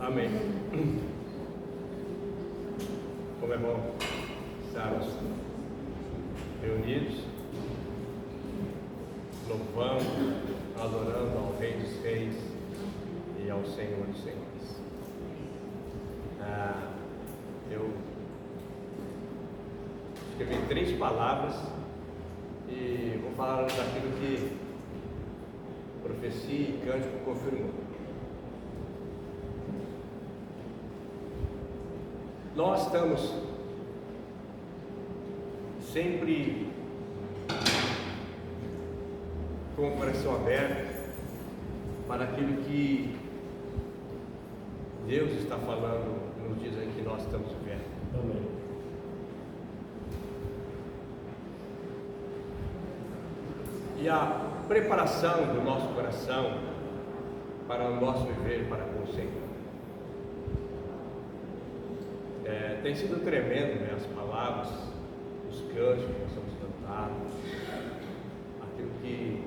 Amém. Como é bom estarmos reunidos, louvando, adorando ao Rei dos Reis e ao Senhor dos Senhores. Eu escrevi 3 palavras e vou falar daquilo que profecia e cântico confirmou. Nós estamos sempre com o coração aberto para aquilo que Deus está falando nos dias em que nós estamos vivendo. Amém. E a preparação do nosso coração para o nosso viver para com o Senhor. Tem sido tremendo, né, as palavras, os cânticos que nós estamos cantando, aquilo que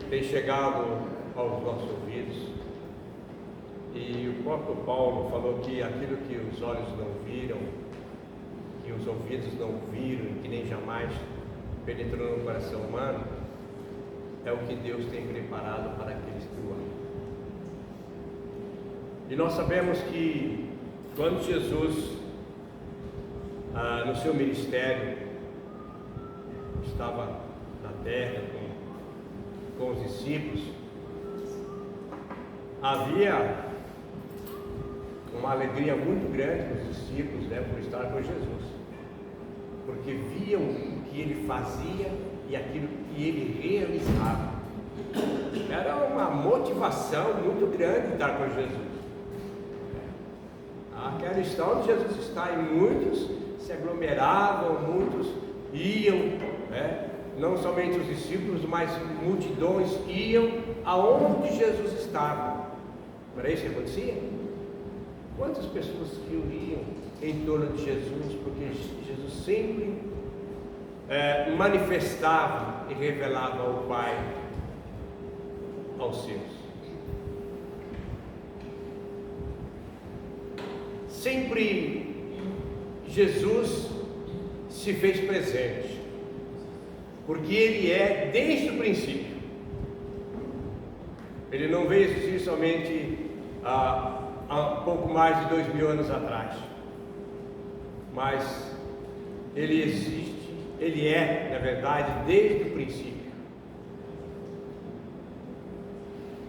tem chegado aos nossos ouvidos. E o próprio Paulo falou que aquilo que os olhos não viram, que os ouvidos não viram e que nem jamais penetrou no coração humano, é o que Deus tem preparado para aqueles que o amam. E nós sabemos que quando Jesus, no seu ministério, estava na terra com os discípulos, havia uma alegria muito grande dos discípulos, né, por estar com Jesus, porque viam o que ele fazia e aquilo que ele realizava. Era uma motivação muito grande estar com Jesus. Aquela história onde Jesus está e muitos se aglomeravam, muitos iam, né? Não somente os discípulos, mas multidões iam aonde Jesus estava. Não era isso que acontecia? Quantas pessoas que iam em torno de Jesus, porque Jesus sempre manifestava e revelava o Pai aos seus. Sempre Jesus se fez presente, porque Ele é desde o princípio. Ele não veio existir somente há pouco mais de 2000 anos atrás, mas Ele existe, Ele é, na verdade, desde o princípio.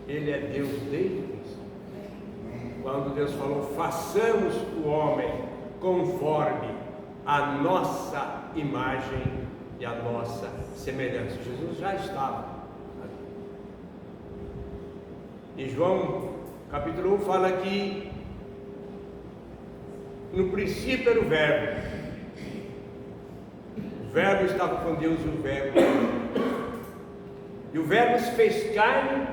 Ele é Deus desde o princípio. Quando Deus falou, façamos o homem conforme a nossa imagem e a nossa semelhança. Jesus já estava ali. E João capítulo 1 fala que no princípio era o Verbo estava com Deus e o Verbo se fez carne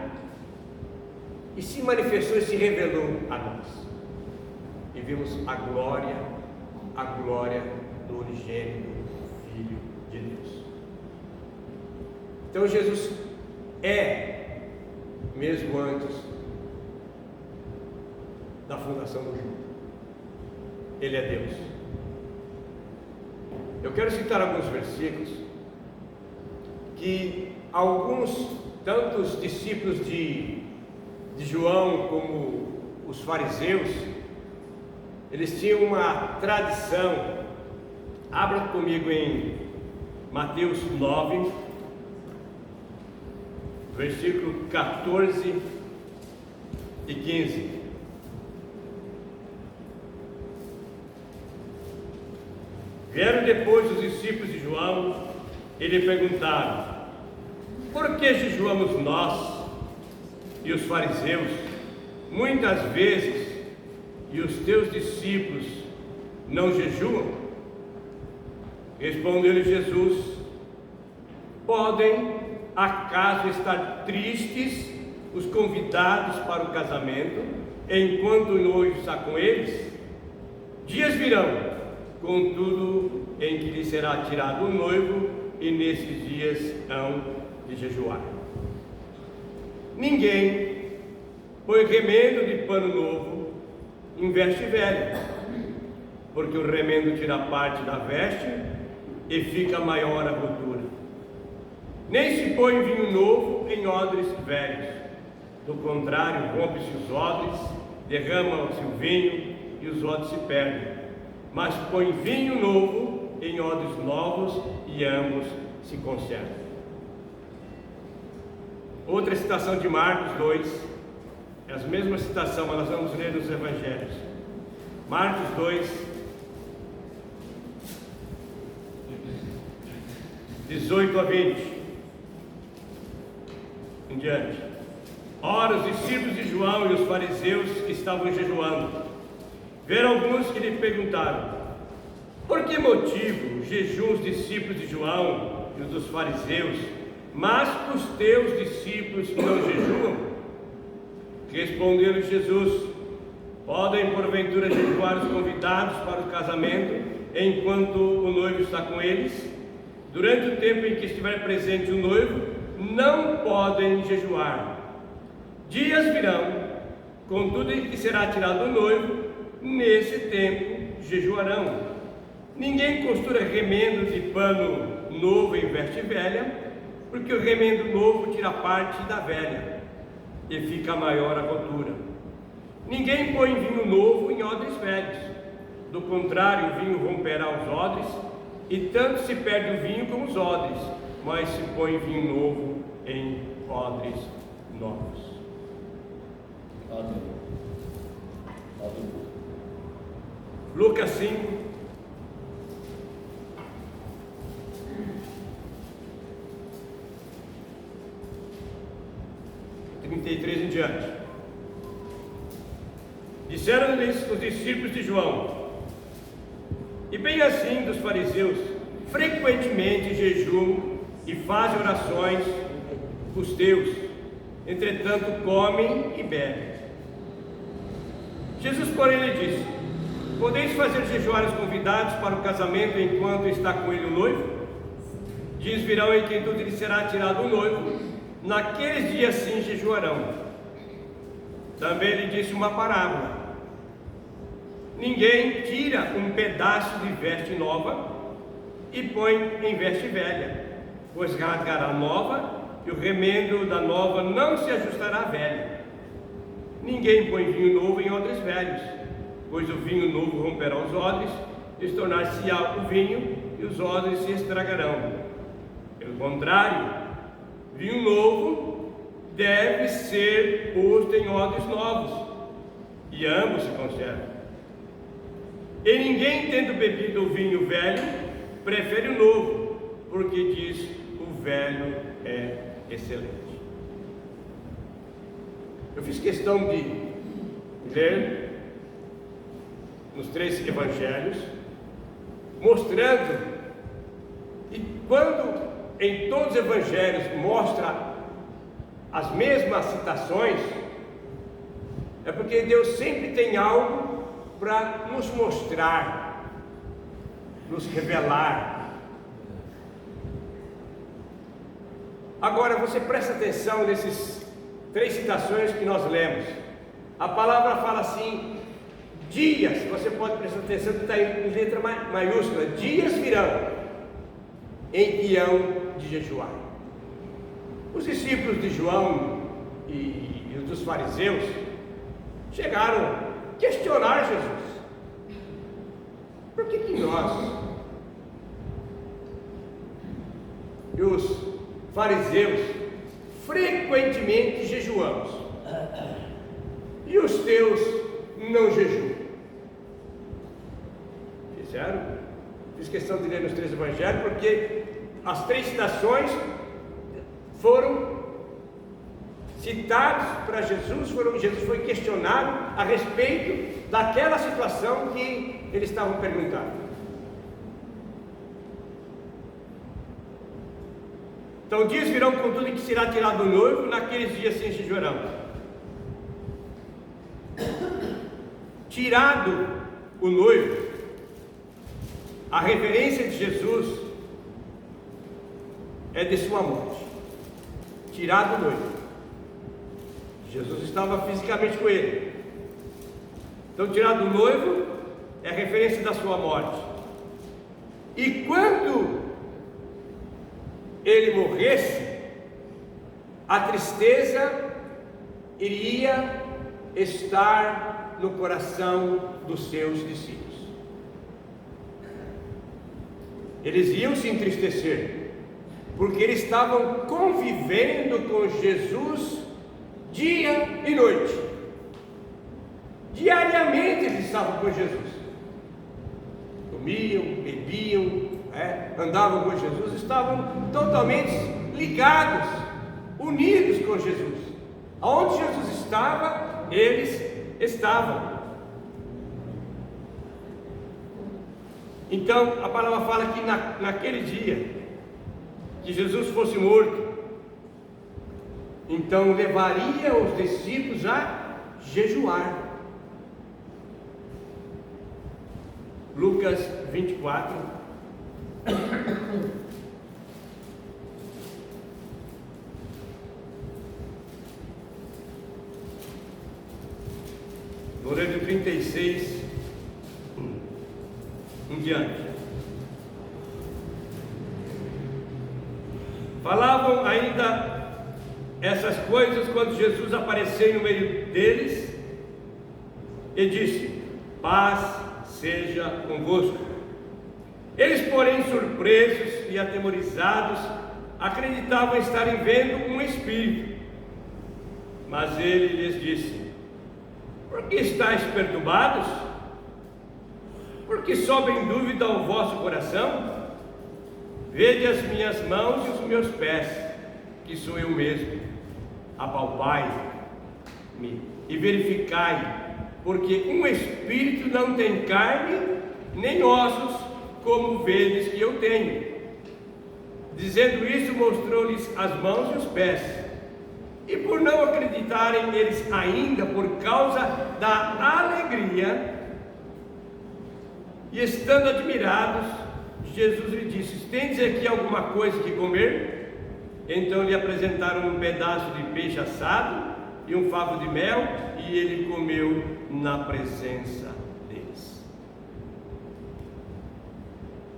e se manifestou e se revelou a nós, e vimos a glória do unigênito Filho de Deus. Então Jesus é, mesmo antes da fundação do mundo, Ele é Deus. Eu quero citar alguns versículos que alguns, tanto os discípulos de João como os fariseus, eles tinham uma tradição. Abra comigo em Mateus 9, versículo 14 e 15. Vieram depois os discípulos de João e lhe perguntaram: por que jejuamos nós e os fariseus muitas vezes, e os teus discípulos não jejuam? Respondeu-lhe Jesus: podem acaso estar tristes os convidados para o casamento, enquanto o noivo está com eles? Dias virão, contudo, em que lhe será tirado o noivo, e nesses dias hão de jejuar. Ninguém põe remendo de pano novo em veste velha, porque o remendo tira parte da veste e fica maior a rotura. Nem se põe vinho novo em odres velhos, do contrário, rompe-se os odres, derrama-se o vinho e os odres se perdem. Mas põe vinho novo em odres novos e ambos se conservam. Outra citação de Marcos 2, é a mesma citação, mas nós vamos ler nos Evangelhos. Marcos 2, 18 a 20 em diante. Ora, os discípulos de João e os fariseus que estavam jejuando, viram alguns que lhe perguntaram: por que motivo jejuam os discípulos de João e os dos fariseus, mas os teus discípulos não jejuam? Respondeu Jesus: podem porventura jejuar os convidados para o casamento, enquanto o noivo está com eles? Durante o tempo em que estiver presente o noivo, não podem jejuar. Dias virão, contudo, em que será tirado o noivo, nesse tempo jejuarão. Ninguém costura remendo de pano novo em veste velha, porque o remendo novo tira parte da velha, e fica maior a rotura. Ninguém põe vinho novo em odres velhos, do contrário, o vinho romperá os odres, e tanto se perde o vinho como os odres, mas se põe vinho novo em odres novos. Lucas 5, em diante. Disseram-lhes os discípulos de João: e bem assim dos fariseus, frequentemente jejuam e fazem orações os teus, entretanto comem e bebem. Jesus, porém, lhe disse: podeis fazer jejuar os convidados para o casamento enquanto está com ele o noivo? Dias virão em que tudo lhe será tirado o noivo, naqueles dias sim jejuarão. Também lhe disse uma parábola: ninguém tira um pedaço de veste nova e põe em veste velha, pois rasgará a nova, e o remendo da nova não se ajustará à velha. Ninguém põe vinho novo em odres velhos, pois o vinho novo romperá os odres, e tornar-se-á o vinho, e os odres se estragarão. Pelo contrário, vinho novo deve ser posto em odres novos, e ambos se conservam. E ninguém, tendo bebido o vinho velho, prefere o novo, porque diz: o velho é excelente. Eu fiz questão de ler nos 3 evangelhos, mostrando que quando em todos os evangelhos mostra as mesmas citações, é porque Deus sempre tem algo para nos mostrar, nos revelar. Agora você presta atenção nesses 3 citações que nós lemos. A palavra fala assim: dias, você pode prestar atenção que está em letra maiúscula, dias virão em que hão de jejuar. Os discípulos de João e os dos fariseus chegaram a questionar Jesus: por que nós e os fariseus frequentemente jejuamos e os teus não jejuam? Fizeram? Fiz questão de ler nos 3 evangelhos, porque as 3 citações foram citados para Jesus, Jesus foi questionado a respeito daquela situação que eles estavam perguntando. Então, dias virão, contudo, em que será tirado o noivo, naqueles dias sim jejuarão. Tirado o noivo, a referência de Jesus é de sua morte. Tirado o noivo. Jesus estava fisicamente com ele, Então, tirar do noivo é a referência da sua morte. E quando ele morresse, a tristeza iria estar no coração dos seus discípulos. Eles iam se entristecer, porque eles estavam convivendo com Jesus dia e noite. Diariamente eles estavam com Jesus. Comiam, bebiam, andavam com Jesus, estavam totalmente ligados, unidos com Jesus. Aonde Jesus estava, eles estavam. Então a palavra fala que naquele dia que Jesus fosse morto, então levaria os discípulos a jejuar. Lucas 24. No livro 36 em diante. Falavam ainda essas coisas quando Jesus apareceu no meio deles e disse: paz seja convosco. Eles, porém, surpresos e atemorizados, acreditavam estarem vendo um espírito. Mas ele lhes disse: por que estáis perturbados? Por que sobe em dúvida o vosso coração? Vede as minhas mãos e os meus pés, que sou eu mesmo. Apalpai-me e verificai, porque um espírito não tem carne nem ossos, como vedes que eu tenho. Dizendo isso, mostrou-lhes as mãos e os pés. E por não acreditarem eles ainda, por causa da alegria, e estando admirados, Jesus lhe disse: tendes aqui alguma coisa que comer? Então lhe apresentaram um pedaço de peixe assado e um favo de mel, e ele comeu na presença deles.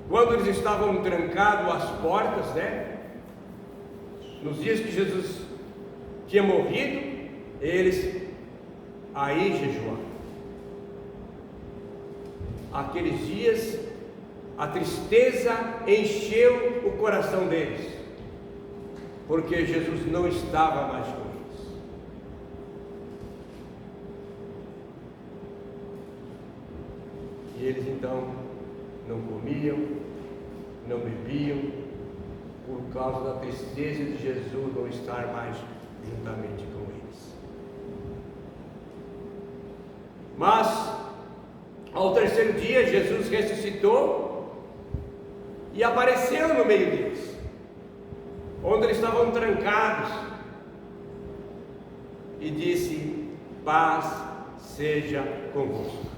Quando eles estavam trancados às portas, nos dias que Jesus tinha morrido, eles aí jejuaram. Aqueles dias a tristeza encheu o coração deles, porque Jesus não estava mais com eles. E eles então não comiam, não bebiam, por causa da tristeza de Jesus não estar mais juntamente com eles. Mas ao terceiro dia Jesus ressuscitou e apareceu no meio deles, onde eles estavam trancados, e disse: paz seja convosco.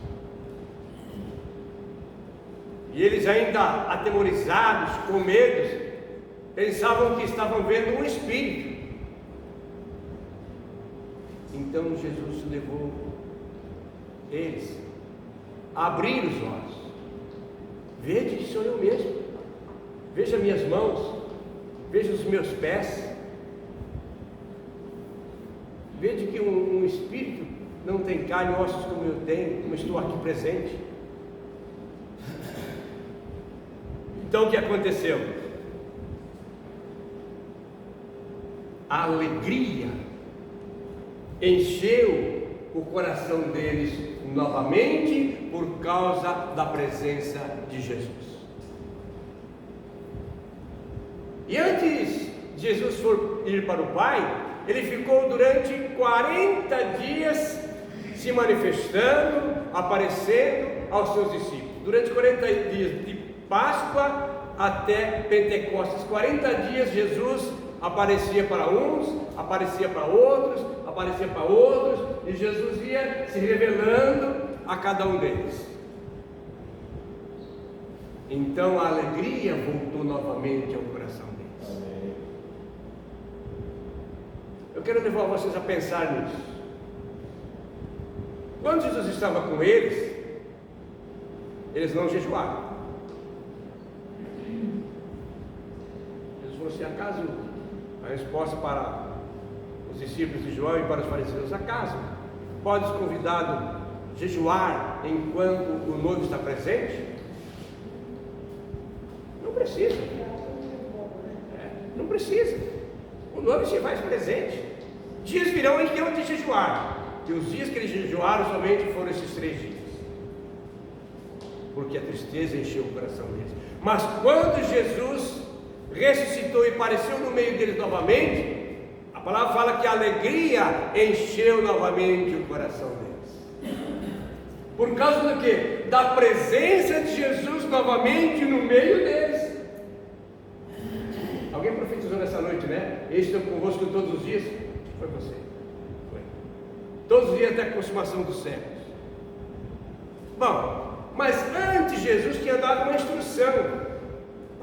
E eles, ainda atemorizados, com medo, pensavam que estavam vendo um espírito. Então Jesus levou eles a abrir os olhos. Vede que sou eu mesmo. Veja minhas mãos, veja os meus pés. Veja que um espírito não tem carne e ossos como eu tenho, como estou aqui presente. Então o que aconteceu? A alegria encheu o coração deles novamente por causa da presença de Jesus. E antes de Jesus for ir para o Pai, ele ficou durante 40 dias se manifestando, aparecendo aos seus discípulos. Durante 40 dias, de Páscoa até Pentecostes, 40 dias Jesus aparecia para uns, aparecia para outros, aparecia para outros, e Jesus ia se revelando a cada um deles. Então a alegria voltou novamente ao coração deles. Eu quero levar vocês a pensar nisso. Quando Jesus estava com eles não jejuaram. Jesus falou assim: acaso, a resposta para os discípulos de João e para os fariseus: acaso pode o convidado jejuar enquanto o noivo está presente? Não precisa. Não precisa. O noivo se faz presente. Dias virão em que eu de jejuar, e os dias que eles jejuaram somente foram esses 3 dias, porque a tristeza encheu o coração deles. Mas quando Jesus ressuscitou e apareceu no meio deles novamente, a palavra fala que a alegria encheu novamente o coração deles. Por causa do quê? Da presença de Jesus novamente no meio deles. Alguém profetizou nessa noite, né? Eu estou convosco todos os dias. Foi você. Foi. Todos os dias até a consumação dos séculos. Bom, mas antes Jesus tinha dado uma instrução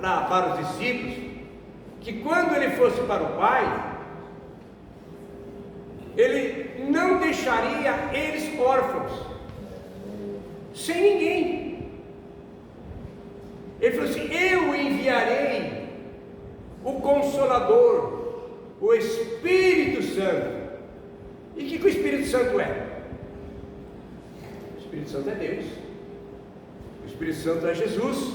para os discípulos, que quando ele fosse para o Pai, ele não deixaria eles órfãos, sem ninguém. Ele falou assim: eu enviarei o Consolador, o Espírito Santo. E o que o Espírito Santo é? O Espírito Santo é Deus. O Espírito Santo é Jesus.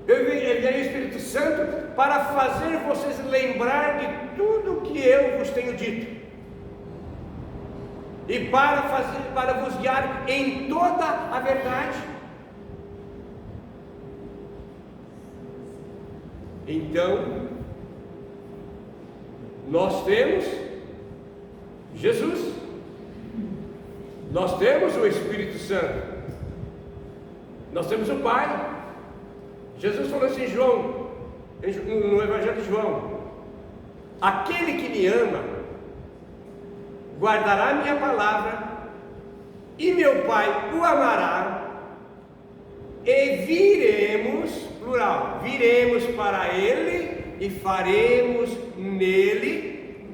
Eu enviarei o Espírito Santo para fazer vocês lembrar de tudo que eu vos tenho dito, e para vos guiar em toda a verdade. Então, nós temos Jesus, nós temos o Espírito Santo, nós temos o Pai. Jesus falou assim, João, no Evangelho de João: aquele que me ama guardará a minha palavra, e meu Pai o amará, e viremos, plural, viremos para ele e faremos nele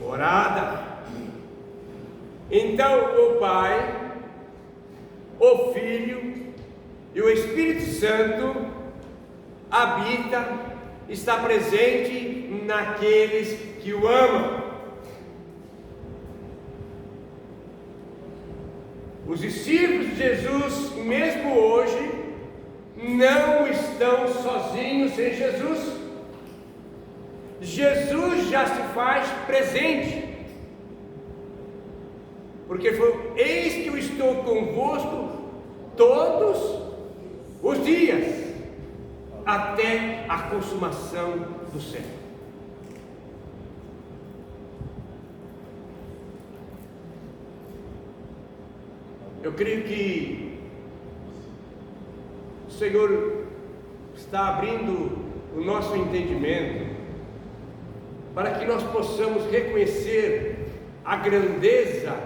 morada. Então o Pai, o Filho e o Espírito Santo está presente naqueles que o amam. Os discípulos de Jesus, mesmo hoje, não estão sozinhos sem Jesus. Jesus já se faz presente, porque foi: eis que eu estou convosco todos os dias, até a consumação do século. Eu creio que o Senhor está abrindo o nosso entendimento para que nós possamos reconhecer a grandeza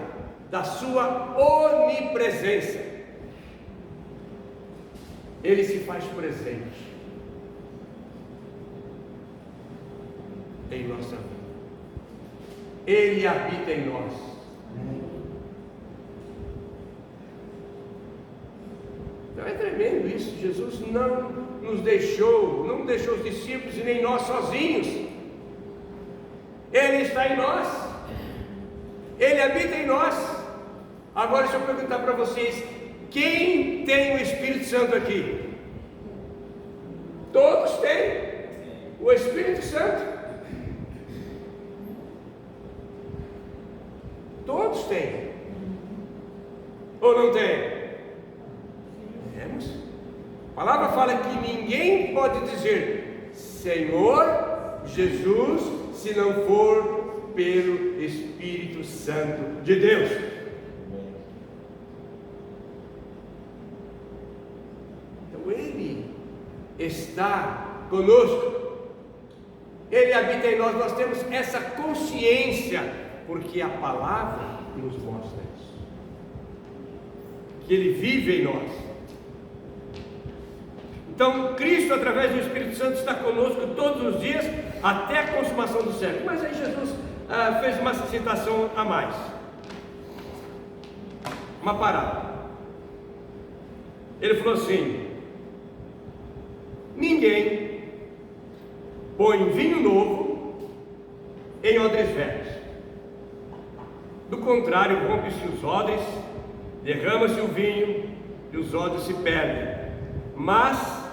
da sua onipresença. Ele se faz presente em nossa vida. Ele habita em nós. Então é tremendo isso. Jesus não deixou os discípulos e nem nós sozinhos. Ele está em nós. Ele habita em nós. Agora deixa eu perguntar para vocês: quem tem o Espírito Santo aqui? Todos têm o Espírito Santo. Todos têm. Ou não têm? Temos. A palavra fala que ninguém pode dizer Senhor Jesus se não for pelo Espírito Santo de Deus. Então Ele está conosco, Ele habita em nós. Nós temos essa consciência, porque a palavra nos mostra isso, que Ele vive em nós. Então Cristo, através do Espírito Santo, está conosco todos os dias até a consumação do século. Mas aí Jesus fez uma citação a mais. uma parábola. Ele falou assim: ninguém põe vinho novo em odres velhos. Do contrário, rompe-se os odres, derrama-se o vinho e os odres se perdem. Mas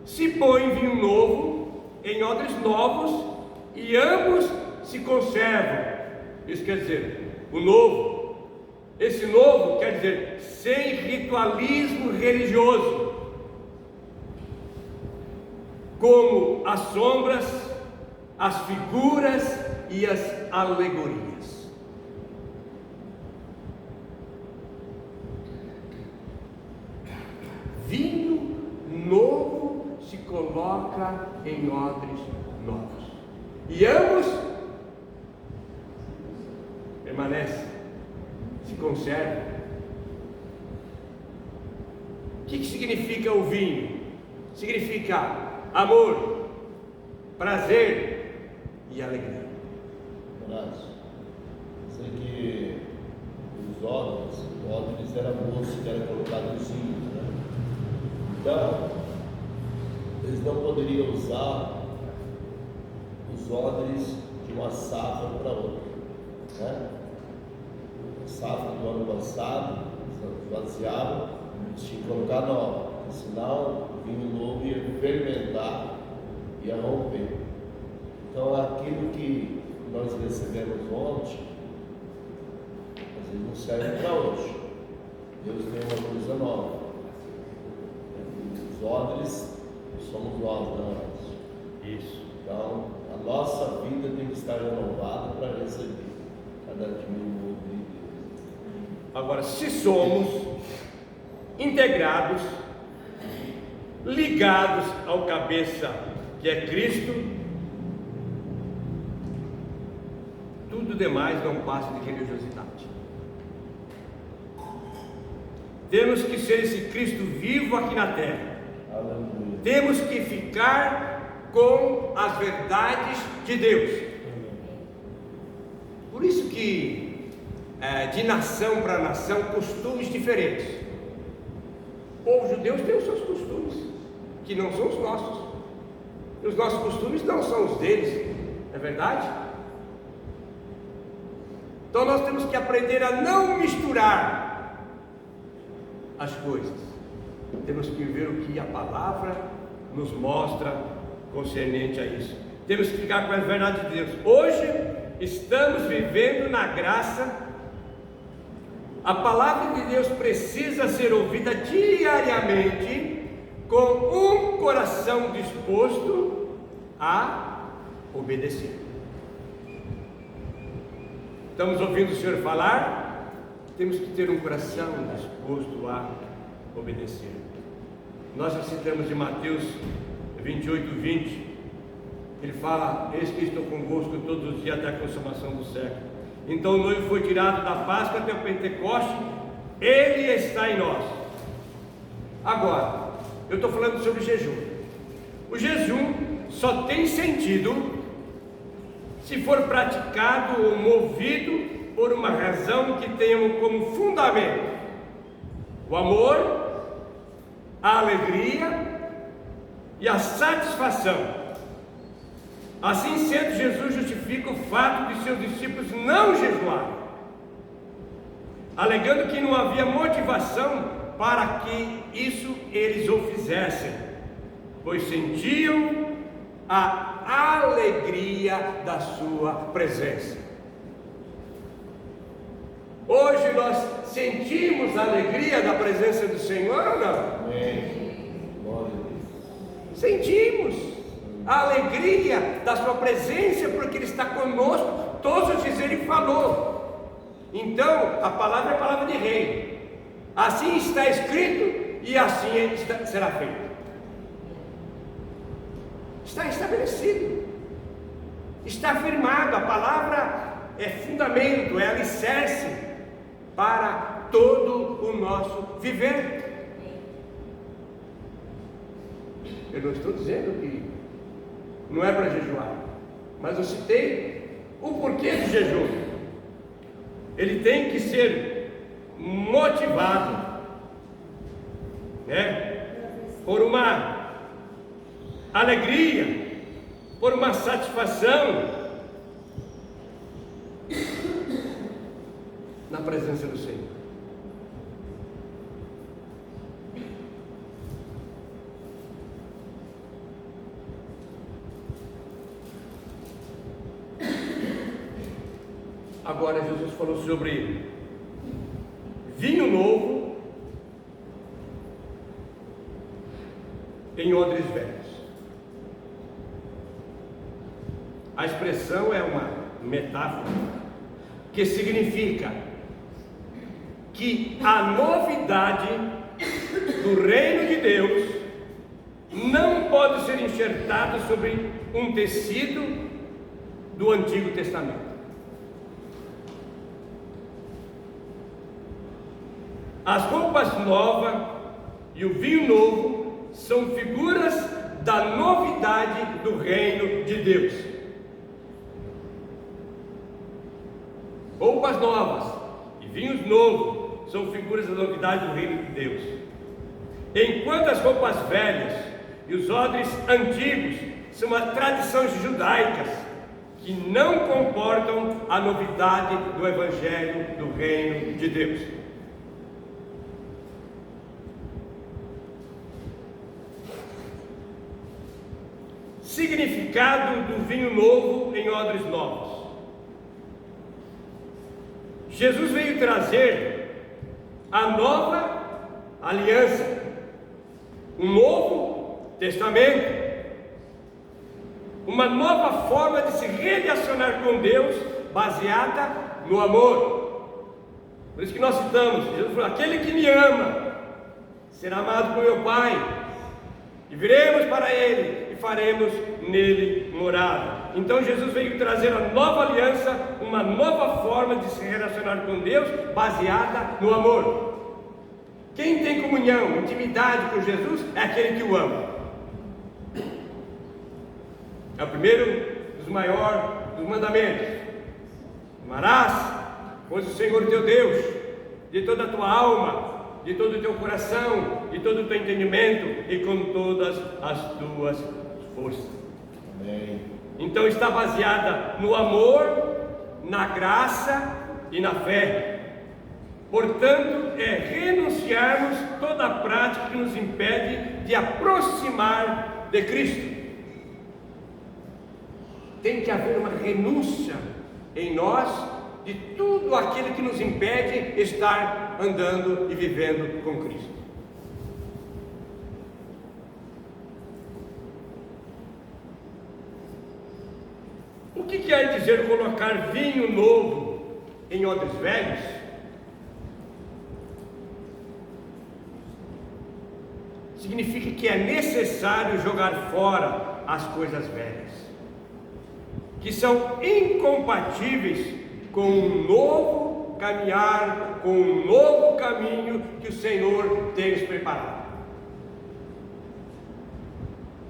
se põe vinho novo em odres novos e ambos se conservam. Isso quer dizer, o novo, esse novo quer dizer sem ritualismo religioso, como as sombras, as figuras e as alegorias. Vinho novo se coloca em odres novos, e ambos permanecem, se conservam. O que significa o vinho? Significa amor, prazer e alegria. Horácio, sei que os odres era moço que era colocado nos vinhos, né? Então, eles não poderiam usar os odres de uma safra para outra, né? A safra do ano passado, esvaziavam, tinha que colocar nova, senão o vinho novo ia fermentar, ia romper. Então, aquilo que nós recebemos ontem, às vezes não serve para hoje. Deus tem uma coisa nova. Os odres somos nós, não é? Isso. Então, a nossa vida tem que estar renovada para receber cada dia um novo de Deus. Agora, se somos integrados, ligados ao cabeça que é Cristo, tudo demais não passa de religiosidade. Temos que ser esse Cristo vivo aqui na terra. Aleluia. Temos que ficar com as verdades de Deus. Por isso que de nação para nação, costumes diferentes. O povo judeu tem os seus costumes, que não são os nossos. E os nossos costumes não são os deles, não é verdade? Então nós temos que aprender a não misturar as coisas. Temos que ver o que a palavra nos mostra concernente a isso. Temos que ficar com as verdades de Deus. Hoje estamos vivendo na graça. A palavra de Deus precisa ser ouvida diariamente, com um coração disposto a obedecer. Estamos ouvindo o Senhor falar, temos que ter um coração disposto a obedecer. Nós recitamos de Mateus 28:20, ele fala: eis que estou convosco todos os dias até a consumação do século. Então o noivo foi tirado da Páscoa até o Pentecoste, ele está em nós. Agora, eu estou falando sobre jejum. O jejum só tem sentido se for praticado ou movido por uma razão que tenha como fundamento o amor, a alegria e a satisfação. Assim sendo, Jesus justifica o fato de seus discípulos não jejuarem, alegando que não havia motivação para que isso eles o fizessem, pois sentiam a alegria da sua presença. Hoje nós sentimos a alegria da presença do Senhor ou não? Amém. Glória a Deus. Sentimos a alegria da sua presença, porque Ele está conosco todos os dias. Ele falou. Então a palavra é a palavra de rei. Assim está escrito e assim será feito. Está estabelecido, está afirmado. A palavra é fundamento, é alicerce para todo o nosso viver. Eu não estou dizendo que não é para jejuar, mas eu citei o porquê do jejum. Ele tem que ser motivado, por uma alegria, por uma satisfação na presença do Senhor. Agora Jesus falou sobre vinho novo em odres velhos. A expressão é uma metáfora que significa que a novidade do reino de Deus não pode ser enxertada sobre um tecido do Antigo Testamento. As roupas novas e o vinho novo são figuras da novidade do reino de Deus. Roupas novas e vinhos novos são figuras da novidade do reino de Deus. Enquanto as roupas velhas e os odres antigos são as tradições judaicas que não comportam a novidade do evangelho do reino de Deus. Significado do vinho novo em odres novos. Jesus veio trazer a nova aliança, um novo testamento, uma nova forma de se relacionar com Deus baseada no amor. Por isso que nós citamos, Jesus falou: aquele que me ama será amado por meu Pai, e viremos para Ele e faremos nele morada. Então Jesus veio trazer a nova aliança, uma nova forma de se relacionar com Deus baseada no amor. Quem tem comunhão, intimidade com Jesus é aquele que o ama. É o primeiro dos maiores dos mandamentos. Amarás, pois, o Senhor teu Deus de toda a tua alma, de todo o teu coração, de todo o teu entendimento e com todas as tuas forças. Amém. Então está baseada no amor, na graça e na fé. Portanto, é renunciarmos toda a prática que nos impede de aproximar de Cristo. Tem que haver uma renúncia em nós de tudo aquilo que nos impede de estar andando e vivendo com Cristo. O que quer dizer colocar vinho novo em odres velhos? Significa que é necessário jogar fora as coisas velhas, que são incompatíveis com um novo caminhar, com um novo caminho que o Senhor tem nos preparado.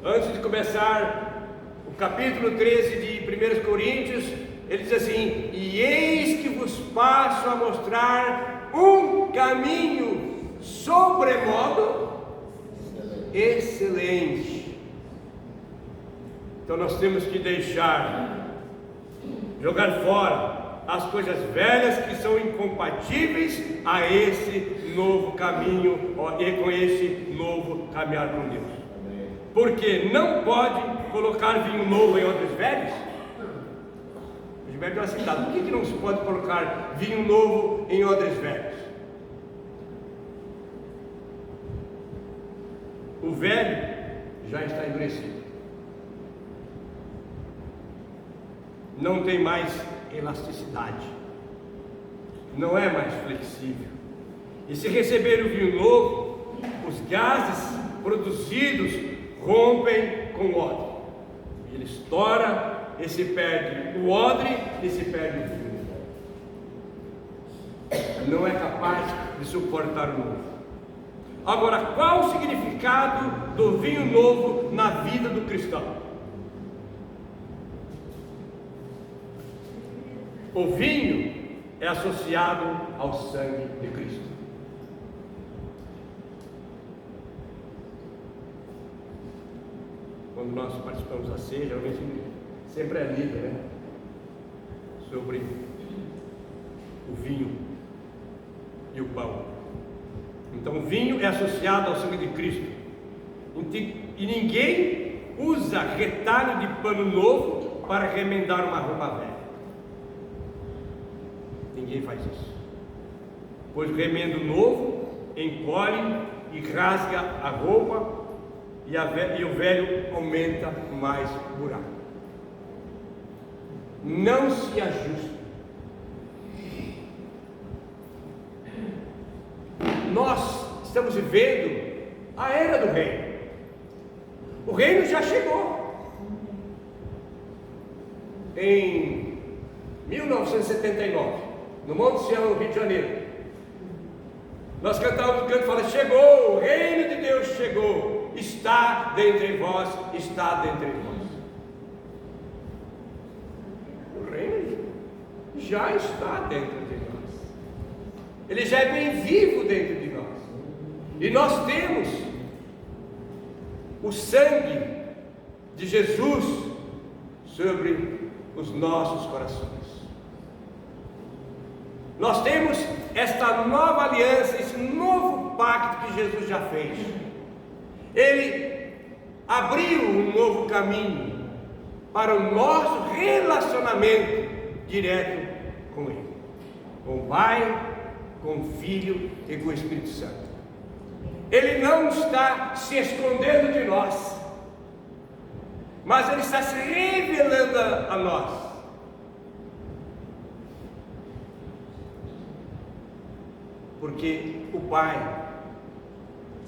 Antes de começar o capítulo 13 de 1 Coríntios, ele diz assim: e eis que vos passo a mostrar um caminho sobremodo excelente. Então nós temos que jogar fora as coisas velhas que são incompatíveis a esse novo caminho e com esse novo caminhar com Deus. Amém. Porque não pode colocar vinho novo em odres velhos. O Gilberto está citado. Por que não se pode colocar vinho novo em odres velhos? O velho já está endurecido, não tem mais elasticidade, não é mais flexível. E se receber o vinho novo, os gases produzidos rompem com o odre. Ele estoura e se perde o odre e se perde o vinho. Não é capaz de suportar o novo. Agora, qual o significado do vinho novo na vida do cristão? O vinho é associado ao sangue de Cristo. Quando nós participamos da ceia, geralmente sempre é lido, né? Sobre o vinho e o pão. Então, o vinho é associado ao sangue de Cristo. E ninguém usa retalho de pano novo para remendar uma roupa velha. Ninguém faz isso. Pois o remendo novo encolhe e rasga a roupa, e o velho aumenta mais buraco. Não se ajusta. Nós estamos vivendo a era do reino. O reino já chegou. Em 1979, no Monte Sião, no Rio de Janeiro, nós cantávamos o canto que fala: chegou, o reino de Deus chegou, está dentre vós, está dentre vós. O reino já está dentro de nós. Ele já é bem vivo dentro de nós. E nós temos o sangue de Jesus sobre os nossos corações. Nós temos esta nova aliança, esse novo pacto que Jesus já fez. Ele abriu um novo caminho para o nosso relacionamento direto com Ele, com o Pai, com o Filho e com o Espírito Santo. Ele não está se escondendo de nós, mas Ele está se revelando a nós. Porque o Pai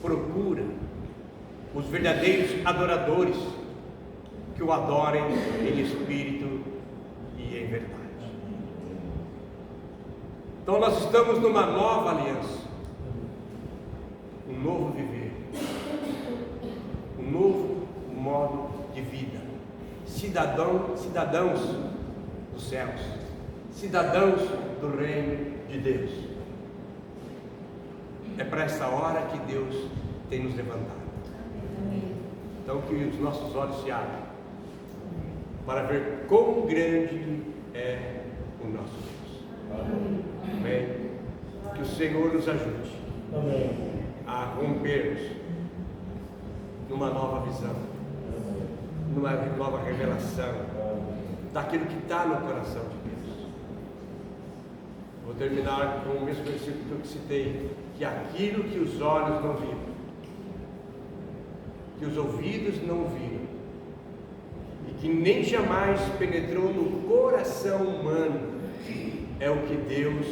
procura os verdadeiros adoradores que o adorem em espírito e em verdade. Então nós estamos numa nova aliança, um novo viver, um novo modo de vida, cidadãos dos céus, cidadãos do reino de Deus. É para essa hora que Deus tem nos levantado. Então que os nossos olhos se abram para ver quão grande é o nosso Deus. Amém? Que o Senhor nos ajude a rompermos numa nova visão, numa nova revelação daquilo que está no coração de Deus. Vou terminar com o mesmo versículo que eu citei: que aquilo que os olhos não viram, que os ouvidos não ouviram, e que nem jamais penetrou no coração humano, é o que Deus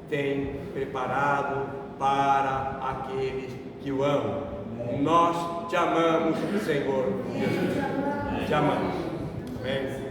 tem preparado para aqueles que o amam. Nós te amamos, Senhor Jesus. Te amamos. Amém.